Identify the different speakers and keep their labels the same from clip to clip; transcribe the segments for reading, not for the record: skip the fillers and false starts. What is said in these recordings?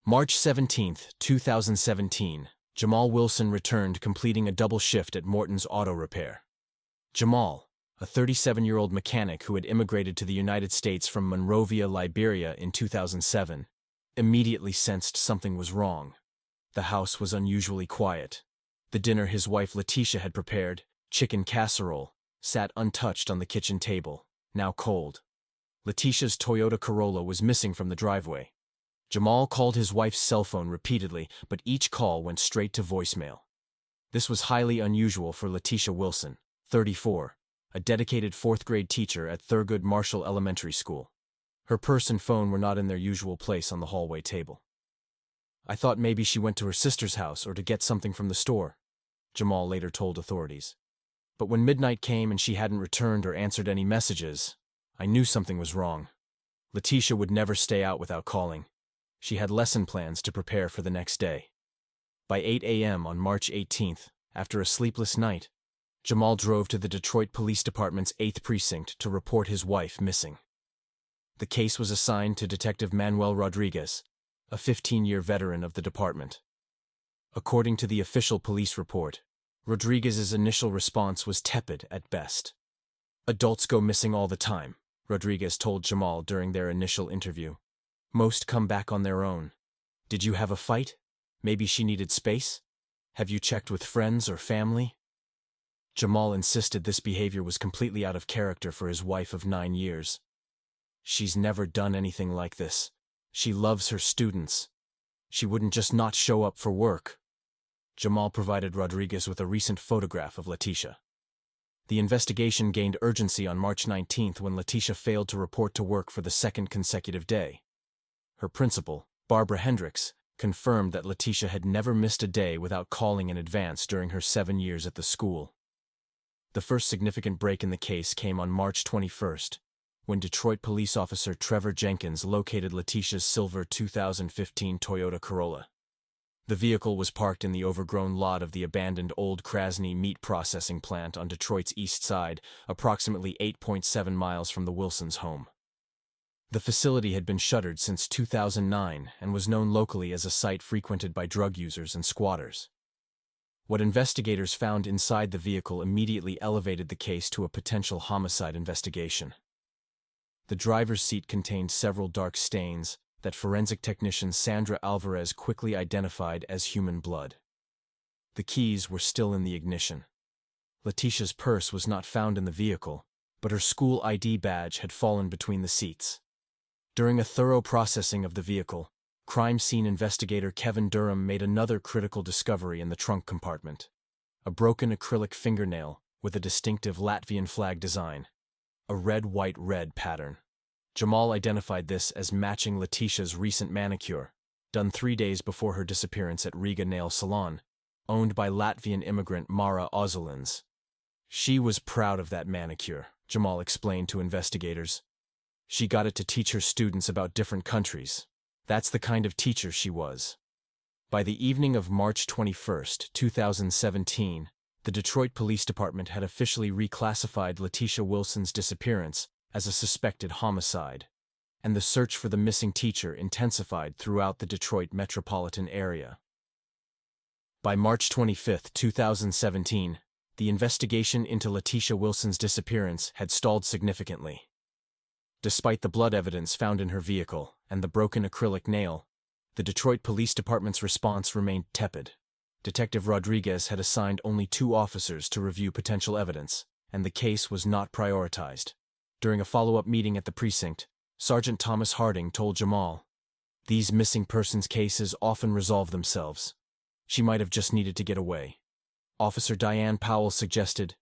Speaker 1: March 17, 2017, Jamal Wilson returned completing a double shift at Morton's Auto Repair. Jamal, a 37-year-old mechanic who had immigrated to the United States from Monrovia, Liberia in 2007, immediately sensed something was wrong. The house was unusually quiet. The dinner his wife Letitia had prepared, chicken casserole, sat untouched on the kitchen table, now cold. Letitia's Toyota Corolla was missing from the driveway. Jamal called his wife's cell phone repeatedly, but each call went straight to voicemail. This was highly unusual for Letitia Wilson, 34, a dedicated fourth-grade teacher at Thurgood Marshall Elementary School. Her purse and phone were not in their usual place on the hallway table. "I thought maybe she went to her sister's house or to get something from the store," Jamal later told authorities. "But when midnight came and she hadn't returned or answered any messages, I knew something was wrong." Letitia would never stay out without calling. She had lesson plans to prepare for the next day. By 8 a.m. on March 18th, after a sleepless night, Jamal drove to the Detroit Police Department's 8th Precinct to report his wife missing. The case was assigned to Detective Manuel Rodriguez, a 15-year veteran of the department. According to the official police report, Rodriguez's initial response was tepid at best. "Adults go missing all the time," Rodriguez told Jamal during their initial interview. "Most come back on their own. Did you have a fight? Maybe she needed space? Have you checked with friends or family?" Jamal insisted this behavior was completely out of character for his wife of 9 years. "She's never done anything like this. She loves her students. She wouldn't just not show up for work." Jamal provided Rodriguez with a recent photograph of Letitia. The investigation gained urgency on March 19th when Letitia failed to report to work for the second consecutive day. Her principal, Barbara Hendricks, confirmed that Letitia had never missed a day without calling in advance during her 7 years at the school. The first significant break in the case came on March 21st, when Detroit police officer Trevor Jenkins located Letitia's silver 2015 Toyota Corolla. The vehicle was parked in the overgrown lot of the abandoned Old Krasny meat processing plant on Detroit's east side, approximately 8.7 miles from the Wilsons' home. The facility had been shuttered since 2009 and was known locally as a site frequented by drug users and squatters. What investigators found inside the vehicle immediately elevated the case to a potential homicide investigation. The driver's seat contained several dark stains that forensic technician Sandra Alvarez quickly identified as human blood. The keys were still in the ignition. Letitia's purse was not found in the vehicle, but her school ID badge had fallen between the seats. During a thorough processing of the vehicle, crime scene investigator Kevin Durham made another critical discovery in the trunk compartment: a broken acrylic fingernail with a distinctive Latvian flag design, a red-white-red pattern. Jamal identified this as matching Letitia's recent manicure, done 3 days before her disappearance at Riga Nail Salon, owned by Latvian immigrant Mara Ozolins. "She was proud of that manicure," Jamal explained to investigators. "She got it to teach her students about different countries. That's the kind of teacher she was." By the evening of March 21, 2017, the Detroit Police Department had officially reclassified Letitia Wilson's disappearance as a suspected homicide, and the search for the missing teacher intensified throughout the Detroit metropolitan area. By March 25, 2017, the investigation into Letitia Wilson's disappearance had stalled significantly. Despite the blood evidence found in her vehicle and the broken acrylic nail, the Detroit Police Department's response remained tepid. Detective Rodriguez had assigned only 2 officers to review potential evidence, and the case was not prioritized. During a follow-up meeting at the precinct, Sergeant Thomas Harding told Jamal, "These missing persons cases often resolve themselves. She might have just needed to get away." Officer Diane Powell suggested,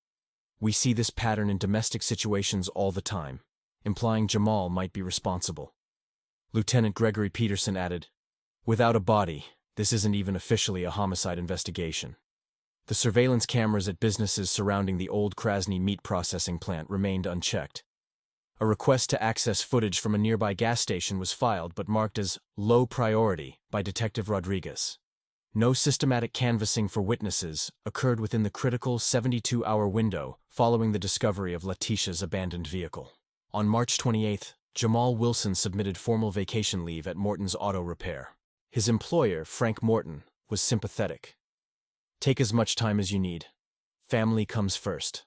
Speaker 1: "We see this pattern in domestic situations all the time," implying Jamal might be responsible. Lieutenant Gregory Peterson added, "Without a body, this isn't even officially a homicide investigation." The surveillance cameras at businesses surrounding the Old Krasny meat processing plant remained unchecked. A request to access footage from a nearby gas station was filed but marked as low priority by Detective Rodriguez. No systematic canvassing for witnesses occurred within the critical 72-hour window following the discovery of Letitia's abandoned vehicle. On March 28, Jamal Wilson submitted formal vacation leave at Morton's Auto Repair. His employer, Frank Morton, was sympathetic. "Take as much time as you need. Family comes first."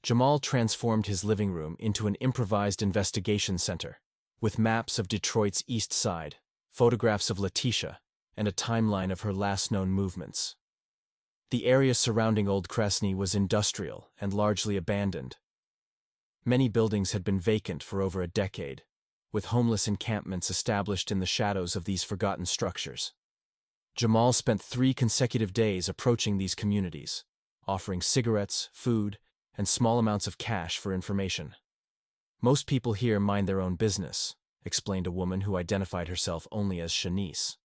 Speaker 1: Jamal transformed his living room into an improvised investigation center, with maps of Detroit's East Side, photographs of Letitia, and a timeline of her last known movements. The area surrounding Old Krasny was industrial and largely abandoned. Many buildings had been vacant for over a decade, with homeless encampments established in the shadows of these forgotten structures. Jamal spent 3 consecutive days approaching these communities, offering cigarettes, food, and small amounts of cash for information. "Most people here mind their own business," explained a woman who identified herself only as Shanice.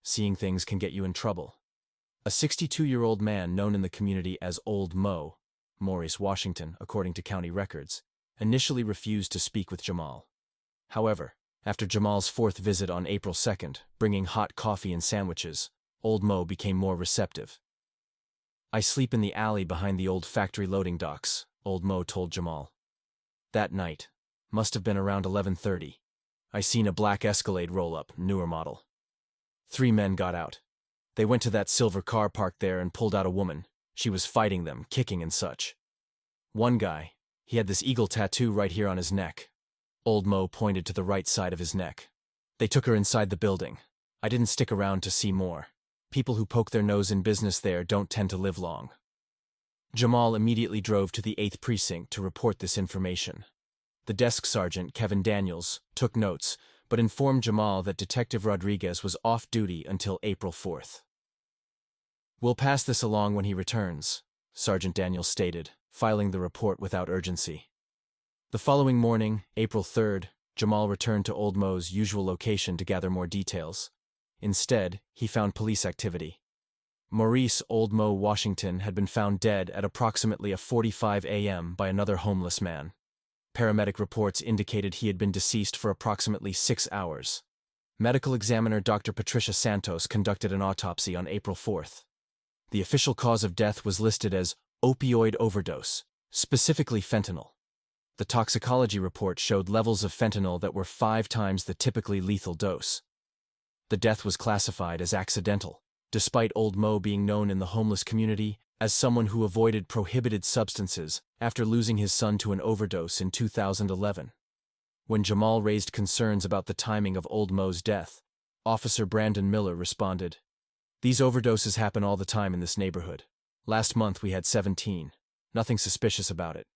Speaker 1: "Seeing things can get you in trouble." A 62-year-old man known in the community as Old Mo, Maurice Washington, according to county records, initially refused to speak with Jamal. However, after Jamal's 4th visit on April 2nd, bringing hot coffee and sandwiches, Old Mo became more receptive. "I sleep in the alley behind the old factory loading docks," Old Mo told Jamal. "That night, must have been around 11:30, I seen a black Escalade roll up, newer model. 3 men got out. They went to that silver car parked there and pulled out a woman. She was fighting them, kicking and such. One guy, he had this eagle tattoo right here on his neck." Old Mo pointed to the right side of his neck. "They took her inside the building. I didn't stick around to see more. People who poke their nose in business there don't tend to live long." Jamal immediately drove to the 8th Precinct to report this information. The desk sergeant, Kevin Daniels, took notes, but informed Jamal that Detective Rodriguez was off duty until April 4th. "We'll pass this along when he returns," Sergeant Daniels stated, filing the report without urgency. The following morning, April 3rd, Jamal returned to Old Mo's usual location to gather more details. Instead, he found police activity. Maurice Old Mo Washington had been found dead at approximately 4:45 a.m. by another homeless man. Paramedic reports indicated he had been deceased for approximately 6 hours. Medical examiner Dr. Patricia Santos conducted an autopsy on April 4th. The official cause of death was listed as opioid overdose, specifically fentanyl. The toxicology report showed levels of fentanyl that were 5 times the typically lethal dose. The death was classified as accidental, despite Old Mo being known in the homeless community as someone who avoided prohibited substances after losing his son to an overdose in 2011. When Jamal raised concerns about the timing of Old Mo's death, Officer Brandon Miller responded, "These overdoses happen all the time in this neighborhood. Last month we had 17. Nothing suspicious about it."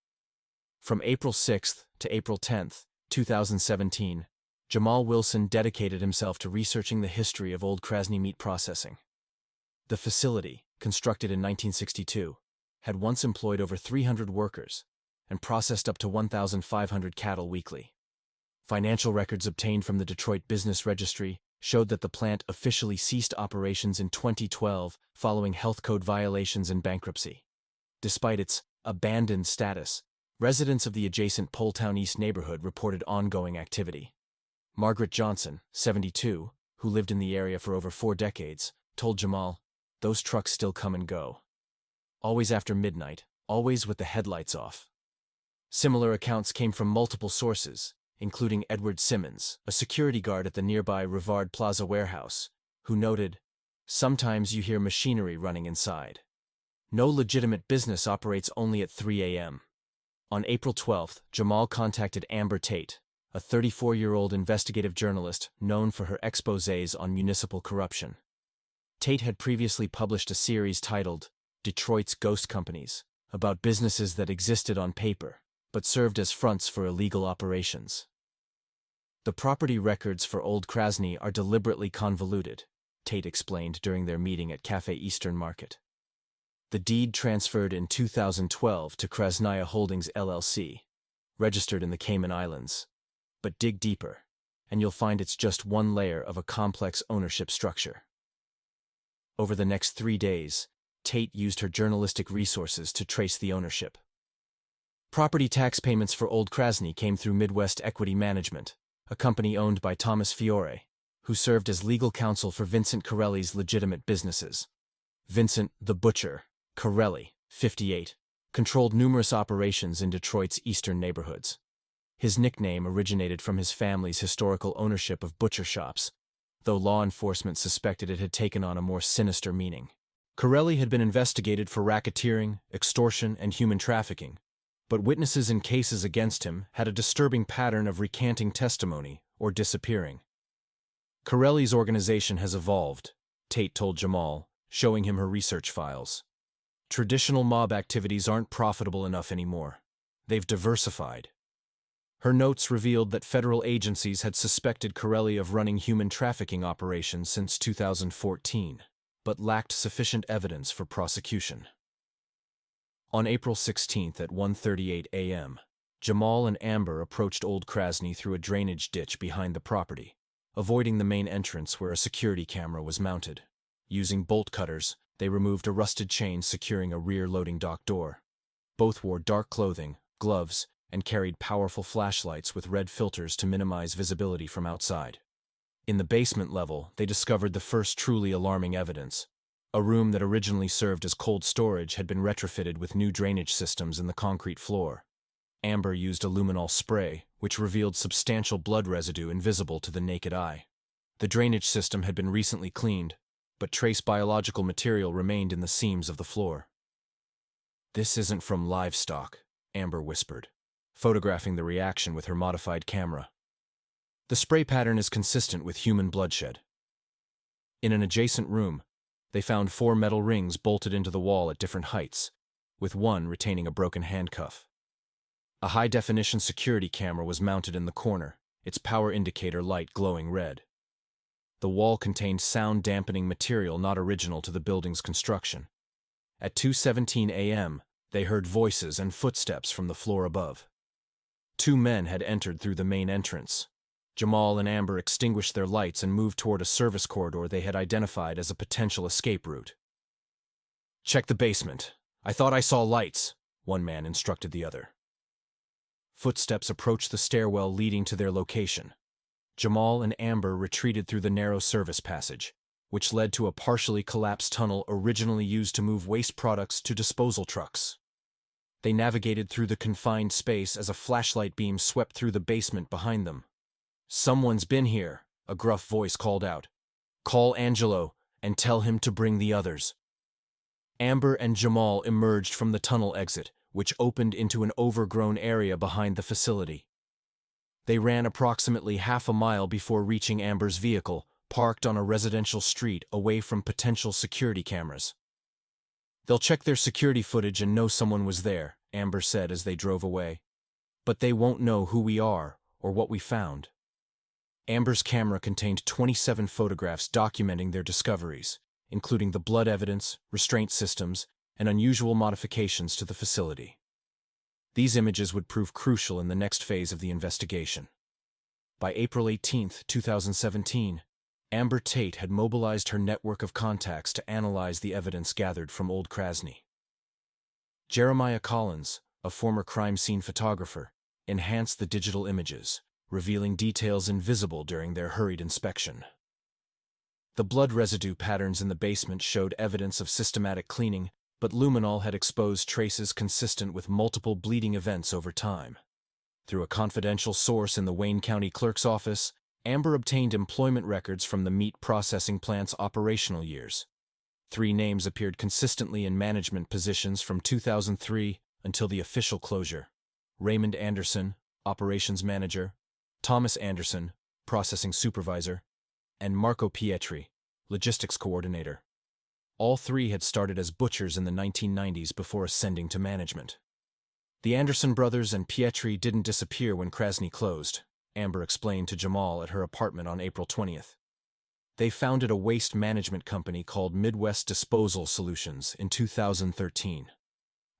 Speaker 1: From April 6th to April 10th, 2017, Jamal Wilson dedicated himself to researching the history of Old Krasny meat processing. The facility, constructed in 1962, had once employed over 300 workers and processed up to 1,500 cattle weekly. Financial records obtained from the Detroit Business Registry showed that the plant officially ceased operations in 2012 following health code violations and bankruptcy. Despite its abandoned status, residents of the adjacent Poletown East neighborhood reported ongoing activity. Margaret Johnson, 72, who lived in the area for over 4 decades, told Jamal, "Those trucks still come and go. Always after midnight, always with the headlights off." Similar accounts came from multiple sources, including Edward Simmons, a security guard at the nearby Rivard Plaza warehouse, who noted, "Sometimes you hear machinery running inside. No legitimate business operates only at 3 a.m. On April 12th, Jamal contacted Amber Tate, a 34-year-old investigative journalist known for her exposés on municipal corruption. Tate had previously published a series titled Detroit's Ghost Companies, about businesses that existed on paper, but served as fronts for illegal operations. "The property records for Old Krasny are deliberately convoluted," Tate explained during their meeting at Cafe Eastern Market. "The deed transferred in 2012 to Krasnaya Holdings LLC, registered in the Cayman Islands. But dig deeper, and you'll find it's just one layer of a complex ownership structure." Over the next 3 days, Tate used her journalistic resources to trace the ownership. Property tax payments for Old Krasny came through Midwest Equity Management, a company owned by Thomas Fiore, who served as legal counsel for Vincent Corelli's legitimate businesses. Vincent the Butcher Corelli, 58, controlled numerous operations in Detroit's eastern neighborhoods. His nickname originated from his family's historical ownership of butcher shops, though law enforcement suspected it had taken on a more sinister meaning. Corelli had been investigated for racketeering, extortion, and human trafficking, but witnesses in cases against him had a disturbing pattern of recanting testimony or disappearing. Corelli's organization has evolved, Tate told Jamal, showing him her research files. Traditional mob activities aren't profitable enough anymore. They've diversified. Her notes revealed that federal agencies had suspected Corelli of running human trafficking operations since 2014, but lacked sufficient evidence for prosecution. On April 16th at 1:38 a.m., Jamal and Amber approached Old Krasny through a drainage ditch behind the property, avoiding the main entrance where a security camera was mounted. Using bolt cutters, they removed a rusted chain securing a rear loading dock door. Both wore dark clothing, gloves, and carried powerful flashlights with red filters to minimize visibility from outside. In the basement level, they discovered the first truly alarming evidence. A room that originally served as cold storage had been retrofitted with new drainage systems in the concrete floor. Amber used a luminol spray, which revealed substantial blood residue invisible to the naked eye. The drainage system had been recently cleaned, but trace biological material remained in the seams of the floor. "This isn't from livestock," Amber whispered, photographing the reaction with her modified camera. "The spray pattern is consistent with human bloodshed." In an adjacent room, they found 4 metal rings bolted into the wall at different heights, with one retaining a broken handcuff. A high-definition security camera was mounted in the corner, its power indicator light glowing red. The wall contained sound-dampening material not original to the building's construction. At 2:17 a.m., they heard voices and footsteps from the floor above. 2 men had entered through the main entrance. Jamal and Amber extinguished their lights and moved toward a service corridor they had identified as a potential escape route. "Check the basement. I thought I saw lights," one man instructed the other. Footsteps approached the stairwell leading to their location. Jamal and Amber retreated through the narrow service passage, which led to a partially collapsed tunnel originally used to move waste products to disposal trucks. They navigated through the confined space as a flashlight beam swept through the basement behind them. "Someone's been here," a gruff voice called out. "Call Angelo and tell him to bring the others." Amber and Jamal emerged from the tunnel exit, which opened into an overgrown area behind the facility. They ran approximately half a mile before reaching Amber's vehicle, parked on a residential street away from potential security cameras. "They'll check their security footage and know someone was there," Amber said as they drove away. "But they won't know who we are or what we found." Amber's camera contained 27 photographs documenting their discoveries, including the blood evidence, restraint systems, and unusual modifications to the facility. These images would prove crucial in the next phase of the investigation. By April 18, 2017, Amber Tate had mobilized her network of contacts to analyze the evidence gathered from Old Krasny. Jeremiah Collins, a former crime scene photographer, enhanced the digital images, revealing details invisible during their hurried inspection. The blood residue patterns in the basement showed evidence of systematic cleaning, but luminol had exposed traces consistent with multiple bleeding events over time. Through a confidential source in the Wayne County Clerk's office, Amber obtained employment records from the meat processing plant's operational years. 3 names appeared consistently in management positions from 2003 until the official closure: Raymond Anderson, operations manager; Thomas Anderson, processing supervisor; and Marco Pietri, logistics coordinator. All 3 had started as butchers in the 1990s before ascending to management. The Anderson brothers and Pietri didn't disappear when Krasny closed, Amber explained to Jamal at her apartment on April 20th. They founded a waste management company called Midwest Disposal Solutions in 2013.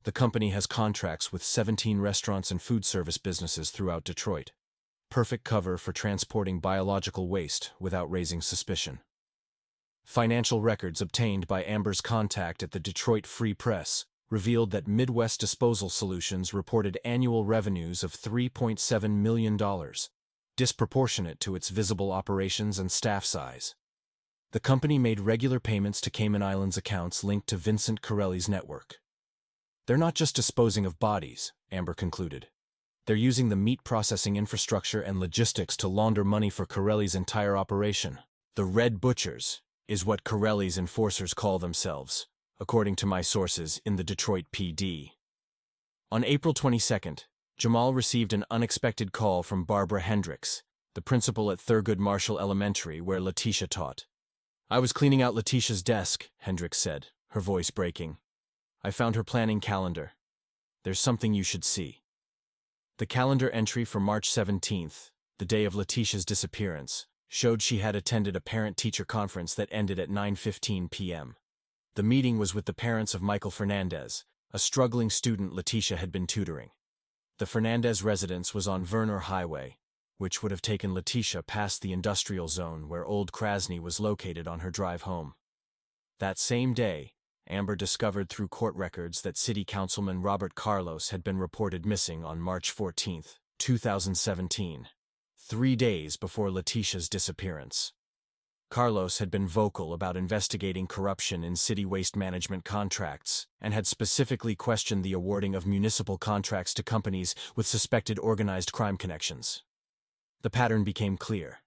Speaker 1: The company has contracts with 17 restaurants and food service businesses throughout Detroit. Perfect cover for transporting biological waste without raising suspicion. Financial records obtained by Amber's contact at the Detroit Free Press revealed that Midwest Disposal Solutions reported annual revenues of $3.7 million, disproportionate to its visible operations and staff size. The company made regular payments to Cayman Islands accounts linked to Vincent Corelli's network. "They're not just disposing of bodies," Amber concluded. "They're using the meat processing infrastructure and logistics to launder money for Corelli's entire operation, The Red Butchers is what Corelli's enforcers call themselves, according to my sources in the Detroit PD. On April 22nd, Jamal received an unexpected call from Barbara Hendricks, the principal at Thurgood Marshall Elementary where Letitia taught. "I was cleaning out Letitia's desk," Hendricks said, her voice breaking. "I found her planning calendar. There's something you should see." The calendar entry for March 17th, the day of Letitia's disappearance, showed she had attended a parent-teacher conference that ended at 9:15 p.m. The meeting was with the parents of Michael Fernandez, a struggling student Letitia had been tutoring. The Fernandez residence was on Verner Highway, which would have taken Letitia past the industrial zone where Old Krasny was located on her drive home. That same day, Amber discovered through court records that City Councilman Robert Carlos had been reported missing on March 14, 2017, 3 days before Letitia's disappearance. Carlos had been vocal about investigating corruption in city waste management contracts and had specifically questioned the awarding of municipal contracts to companies with suspected organized crime connections. The pattern became clear.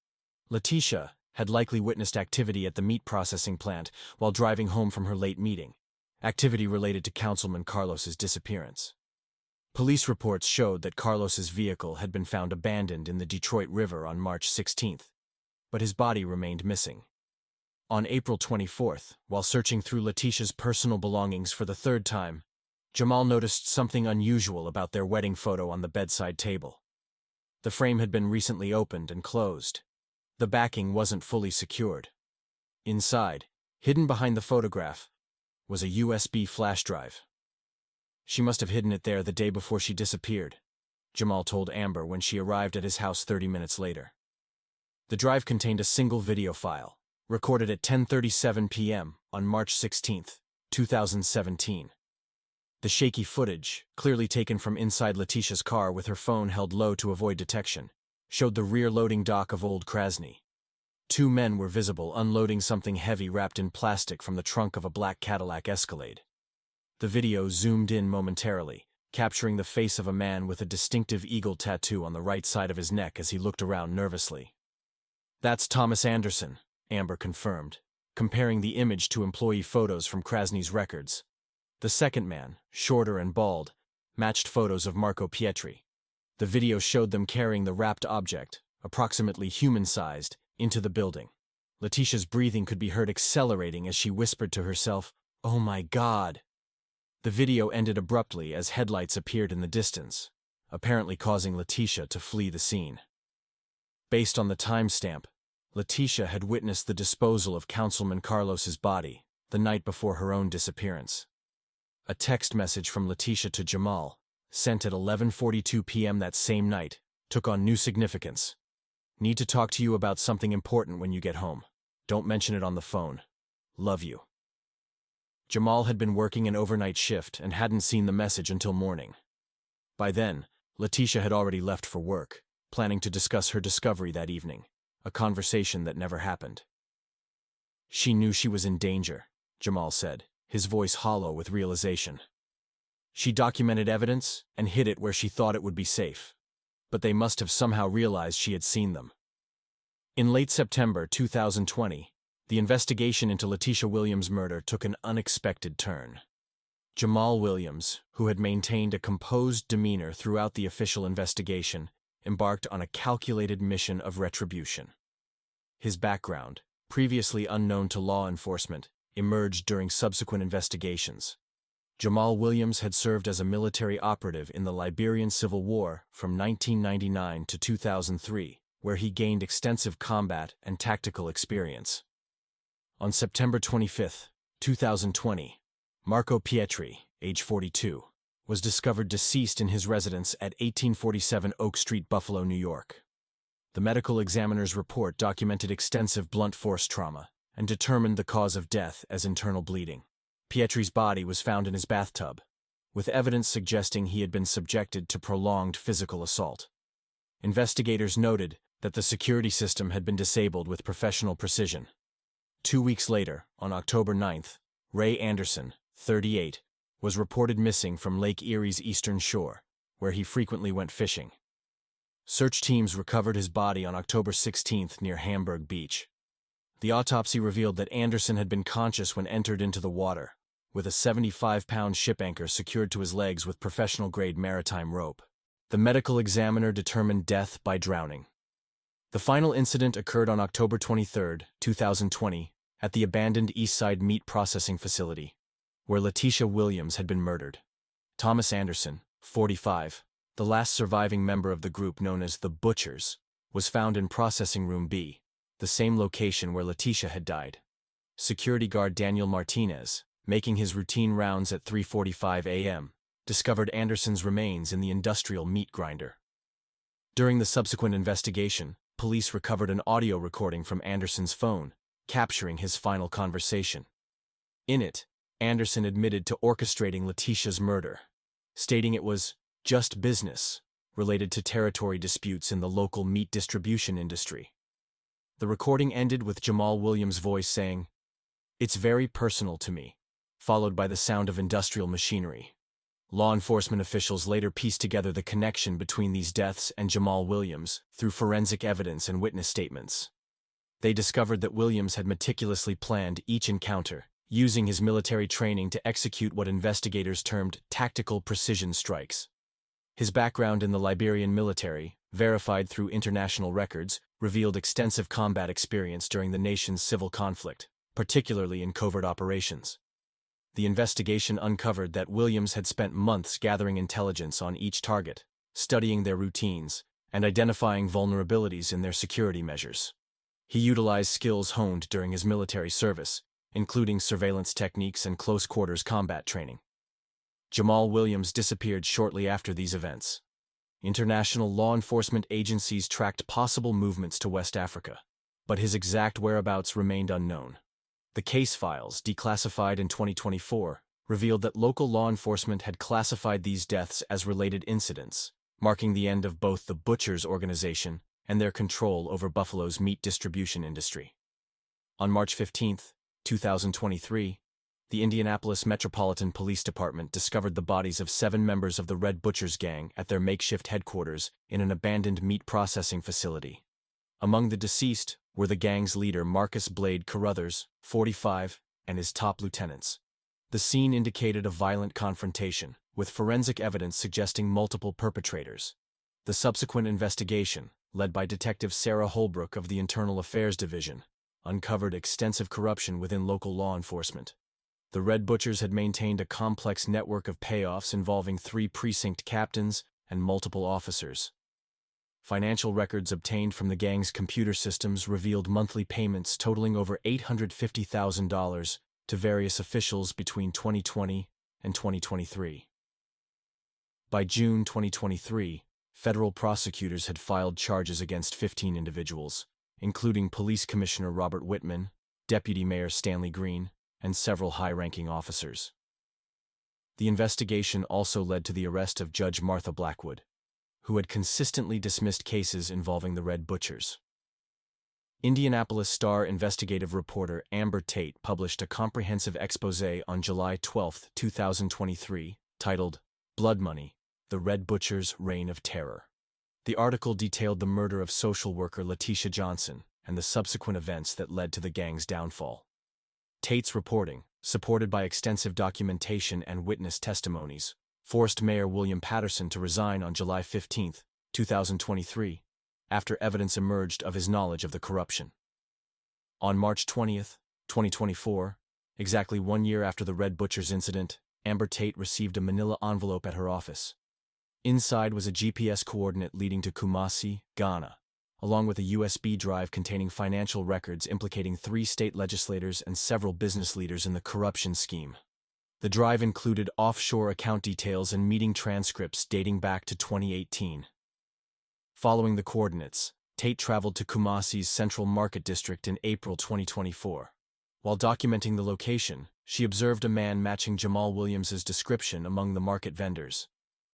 Speaker 1: Letitia had likely witnessed activity at the meat processing plant while driving home from her late meeting, activity related to Councilman Carlos's disappearance. Police reports showed that Carlos's vehicle had been found abandoned in the Detroit River on March 16th, but his body remained missing. On April 24th, while searching through Letitia's personal belongings for the third time, Jamal noticed something unusual about their wedding photo on the bedside table. The frame had been recently opened and closed. The backing wasn't fully secured. Inside, hidden behind the photograph, was a USB flash drive. "She must have hidden it there the day before she disappeared," Jamal told Amber when she arrived at his house 30 minutes later. The drive contained a single video file, recorded at 10:37 p.m. on March 16, 2017. The shaky footage, clearly taken from inside Letitia's car with her phone held low to avoid detection, showed the rear loading dock of Old Krasny. 2 men were visible unloading something heavy wrapped in plastic from the trunk of a black Cadillac Escalade. The video zoomed in momentarily, capturing the face of a man with a distinctive eagle tattoo on the right side of his neck as he looked around nervously. "That's Thomas Anderson," Amber confirmed, comparing the image to employee photos from Krasny's records. The second man, shorter and bald, matched photos of Marco Pietri. The video showed them carrying the wrapped object, approximately human-sized, into the building. Letitia's breathing could be heard accelerating as she whispered to herself, "Oh my God." The video ended abruptly as headlights appeared in the distance, apparently causing Letitia to flee the scene. Based on the timestamp, Letitia had witnessed the disposal of Councilman Carlos's body the night before her own disappearance. A text message from Letitia to Jamal, sent at 11:42 p.m. that same night, took on new significance. "Need to talk to you about something important when you get home. Don't mention it on the phone. Love you." Jamal had been working an overnight shift and hadn't seen the message until morning. By then, Letitia had already left for work, planning to discuss her discovery that evening, a conversation that never happened. "She knew she was in danger," Jamal said, his voice hollow with realization. "She documented evidence and hid it where she thought it would be safe. But they must have somehow realized she had seen them." In late September 2020, the investigation into Letitia Williams' murder took an unexpected turn. Jamal Williams, who had maintained a composed demeanor throughout the official investigation, embarked on a calculated mission of retribution. His background, previously unknown to law enforcement, emerged during subsequent investigations. Jamal Williams had served as a military operative in the Liberian Civil War from 1999 to 2003, where he gained extensive combat and tactical experience. On September 25, 2020, Marco Pietri, age 42, was discovered deceased in his residence at 1847 Oak Street, Buffalo, New York. The medical examiner's report documented extensive blunt force trauma and determined the cause of death as internal bleeding. Pietri's body was found in his bathtub, with evidence suggesting he had been subjected to prolonged physical assault. Investigators noted that the security system had been disabled with professional precision. 2 weeks later, on October 9th, Ray Anderson, 38, was reported missing from Lake Erie's eastern shore, where he frequently went fishing. Search teams recovered his body on October 16th near Hamburg Beach. The autopsy revealed that Anderson had been conscious when entered into the water, with a 75-pound ship anchor secured to his legs with professional-grade maritime rope. The medical examiner determined death by drowning. The final incident occurred on October 23, 2020, at the abandoned Eastside meat processing facility, where Letitia Williams had been murdered. Thomas Anderson, 45, the last surviving member of the group known as the Butchers, was found in Processing Room B, the same location where Letitia had died. Security guard Daniel Martinez, making his routine rounds at 3:45 a.m., discovered Anderson's remains in the industrial meat grinder. During the subsequent investigation, police recovered an audio recording from Anderson's phone, capturing his final conversation. In it, Anderson admitted to orchestrating Letitia's murder, stating it was just business related to territory disputes in the local meat distribution industry. The recording ended with Jamal Williams' voice saying, "It's very personal to me," followed by the sound of industrial machinery. Law enforcement officials later pieced together the connection between these deaths and Jamal Williams through forensic evidence and witness statements. They discovered that Williams had meticulously planned each encounter, using his military training to execute what investigators termed tactical precision strikes. His background in the Liberian military, verified through international records, revealed extensive combat experience during the nation's civil conflict, particularly in covert operations. The investigation uncovered that Williams had spent months gathering intelligence on each target, studying their routines, and identifying vulnerabilities in their security measures. He utilized skills honed during his military service, including surveillance techniques and close-quarters combat training. Jamal Williams disappeared shortly after these events. International law enforcement agencies tracked possible movements to West Africa, but his exact whereabouts remained unknown. The case files, declassified in 2024, revealed that local law enforcement had classified these deaths as related incidents, marking the end of both the Butchers organization and their control over Buffalo's meat distribution industry. On March 15, 2023, the Indianapolis Metropolitan Police Department discovered the bodies of 7 members of the Red Butchers gang at their makeshift headquarters in an abandoned meat processing facility. Among the deceased were the gang's leader Marcus Blade Carruthers, 45, and his top lieutenants. The scene indicated a violent confrontation, with forensic evidence suggesting multiple perpetrators. The subsequent investigation, led by Detective Sarah Holbrook of the Internal Affairs Division, uncovered extensive corruption within local law enforcement. The Red Butchers had maintained a complex network of payoffs involving 3 precinct captains and multiple officers. Financial records obtained from the gang's computer systems revealed monthly payments totaling over $850,000 to various officials between 2020 and 2023. By June 2023, federal prosecutors had filed charges against 15 individuals, including Police Commissioner Robert Whitman, Deputy Mayor Stanley Green, and several high-ranking officers. The investigation also led to the arrest of Judge Martha Blackwood, who had consistently dismissed cases involving the Red Butchers. Indianapolis Star investigative reporter Amber Tate published a comprehensive exposé on July 12, 2023, titled "Blood Money: The Red Butchers' Reign of Terror." The article detailed the murder of social worker Letitia Johnson and the subsequent events that led to the gang's downfall. Tate's reporting, supported by extensive documentation and witness testimonies, forced Mayor William Patterson to resign on July 15, 2023, after evidence emerged of his knowledge of the corruption. On March 20, 2024, exactly 1 year after the Red Butchers incident, Amber Tate received a manila envelope at her office. Inside was a GPS coordinate leading to Kumasi, Ghana, along with a USB drive containing financial records implicating 3 state legislators and several business leaders in the corruption scheme. The drive included offshore account details and meeting transcripts dating back to 2018. Following the coordinates, Tate traveled to Kumasi's Central Market District in April 2024. While documenting the location, she observed a man matching Jamal Williams's description among the market vendors.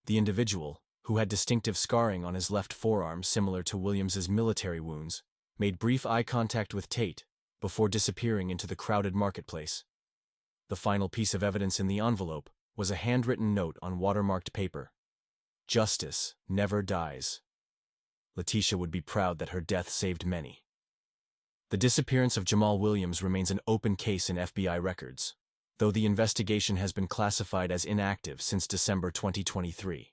Speaker 1: The individual, who had distinctive scarring on his left forearm similar to Williams's military wounds, made brief eye contact with Tate before disappearing into the crowded marketplace. The final piece of evidence in the envelope was a handwritten note on watermarked paper. "Justice never dies. Letitia would be proud that her death saved many." The disappearance of Jamal Williams remains an open case in FBI records, though the investigation has been classified as inactive since December 2023.